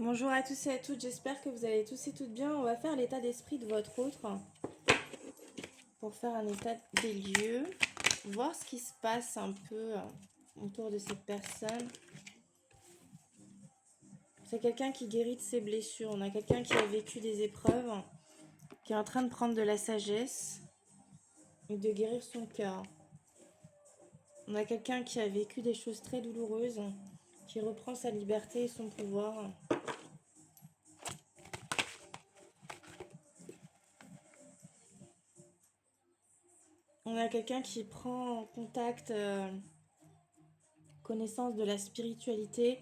Bonjour à tous et à toutes, j'espère que vous allez tous et toutes bien. On va faire l'état d'esprit de votre autre pour faire un état des lieux, voir ce qui se passe un peu autour de cette personne. C'est quelqu'un qui guérit de ses blessures, on a quelqu'un qui a vécu des épreuves, qui est en train de prendre de la sagesse et de guérir son cœur. On a quelqu'un qui a vécu des choses très douloureuses, qui reprend sa liberté et son pouvoir. On a quelqu'un qui prend en contact, connaissance de la spiritualité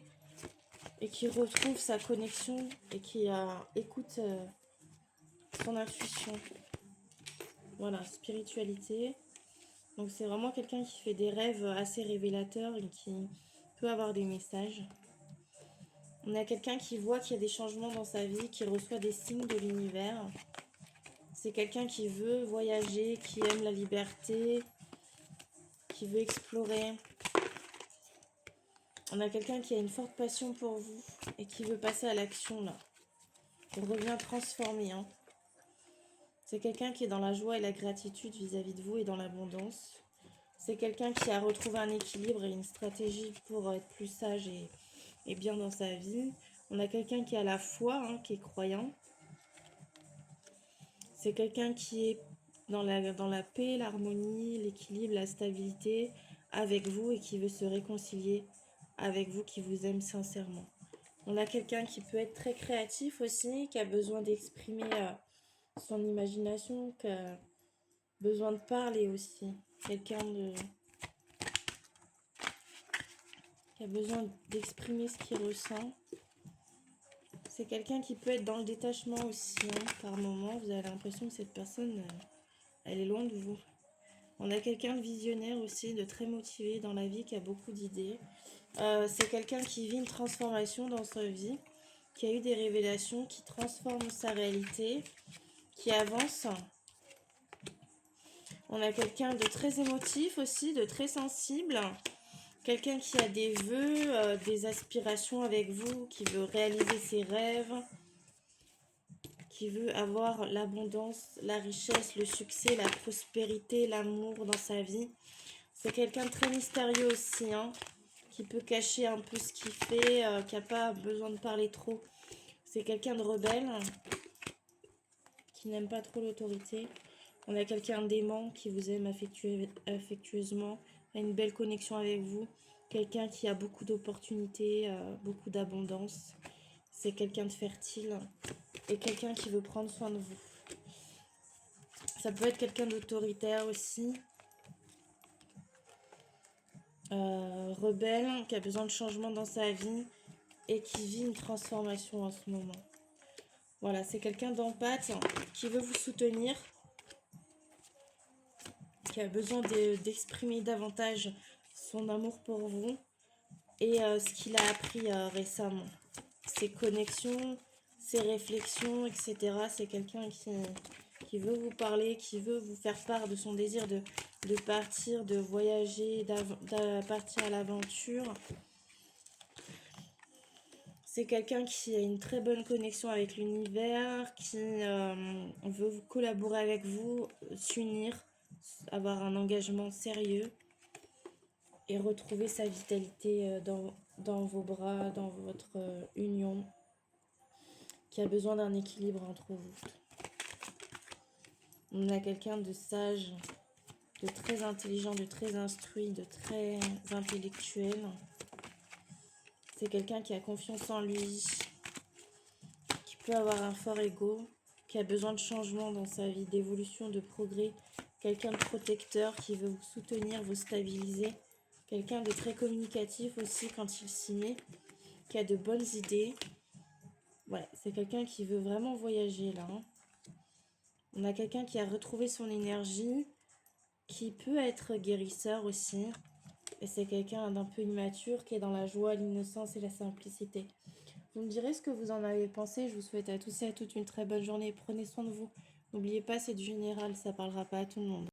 et qui retrouve sa connexion et qui écoute son intuition. Voilà, spiritualité. Donc c'est vraiment quelqu'un qui fait des rêves assez révélateurs et qui peut avoir des messages. On a quelqu'un qui voit qu'il y a des changements dans sa vie, qui reçoit des signes de l'univers. C'est quelqu'un qui veut voyager, qui aime la liberté, qui veut explorer. On a quelqu'un qui a une forte passion pour vous et qui veut passer à l'action là. Il revient transformé. C'est quelqu'un qui est dans la joie et la gratitude vis-à-vis de vous et dans l'abondance. C'est quelqu'un qui a retrouvé un équilibre et une stratégie pour être plus sage et bien dans sa vie. On a quelqu'un qui a la foi, qui est croyant. C'est quelqu'un qui est dans la paix, l'harmonie, l'équilibre, la stabilité avec vous et qui veut se réconcilier avec vous, qui vous aime sincèrement. On a quelqu'un qui peut être très créatif aussi, qui a besoin d'exprimer son imagination, qui a besoin de parler aussi. Quelqu'un qui a besoin d'exprimer ce qu'il ressent. C'est quelqu'un qui peut être dans le détachement aussi. Par moment, vous avez l'impression que cette personne, elle est loin de vous. On a quelqu'un de visionnaire aussi, de très motivé dans la vie, qui a beaucoup d'idées. C'est quelqu'un qui vit une transformation dans sa vie, qui a eu des révélations, qui transforme sa réalité, qui avance. On a quelqu'un de très émotif aussi, de très sensible. Quelqu'un qui a des vœux, des aspirations avec vous, qui veut réaliser ses rêves, qui veut avoir l'abondance, la richesse, le succès, la prospérité, l'amour dans sa vie. C'est quelqu'un de très mystérieux aussi, qui peut cacher un peu ce qu'il fait, qui n'a pas besoin de parler trop. C'est quelqu'un de rebelle, qui n'aime pas trop l'autorité. On a quelqu'un d'aimant qui vous aime affectueusement, a une belle connexion avec vous. Quelqu'un qui a beaucoup d'opportunités, beaucoup d'abondance. C'est quelqu'un de fertile et quelqu'un qui veut prendre soin de vous. Ça peut être quelqu'un d'autoritaire aussi. Rebelle, qui a besoin de changement dans sa vie et qui vit une transformation en ce moment. Voilà, c'est quelqu'un d'empathe qui veut vous soutenir, qui a besoin d'exprimer davantage son amour pour vous et ce qu'il a appris récemment. Ses connexions, ses réflexions, etc. C'est quelqu'un qui veut vous parler, qui veut vous faire part de son désir de partir, de voyager, de partir à l'aventure. C'est quelqu'un qui a une très bonne connexion avec l'univers, qui veut collaborer avec vous, s'unir, avoir un engagement sérieux et retrouver sa vitalité dans vos bras, dans votre union, qui a besoin d'un équilibre entre vous. On a quelqu'un de sage, de très intelligent, de très instruit, de très intellectuel. C'est quelqu'un qui a confiance en lui, qui peut avoir un fort ego, qui a besoin de changement dans sa vie, d'évolution, de progrès. Quelqu'un de protecteur qui veut vous soutenir, vous stabiliser. Quelqu'un de très communicatif aussi quand il s'y met, qui a de bonnes idées. Ouais, c'est quelqu'un qui veut vraiment voyager là. On a quelqu'un qui a retrouvé son énergie, qui peut être guérisseur aussi. Et c'est quelqu'un d'un peu immature qui est dans la joie, l'innocence et la simplicité. Vous me direz ce que vous en avez pensé. Je vous souhaite à tous et à toutes une très bonne journée. Prenez soin de vous. N'oubliez pas, c'est du général, ça parlera pas à tout le monde.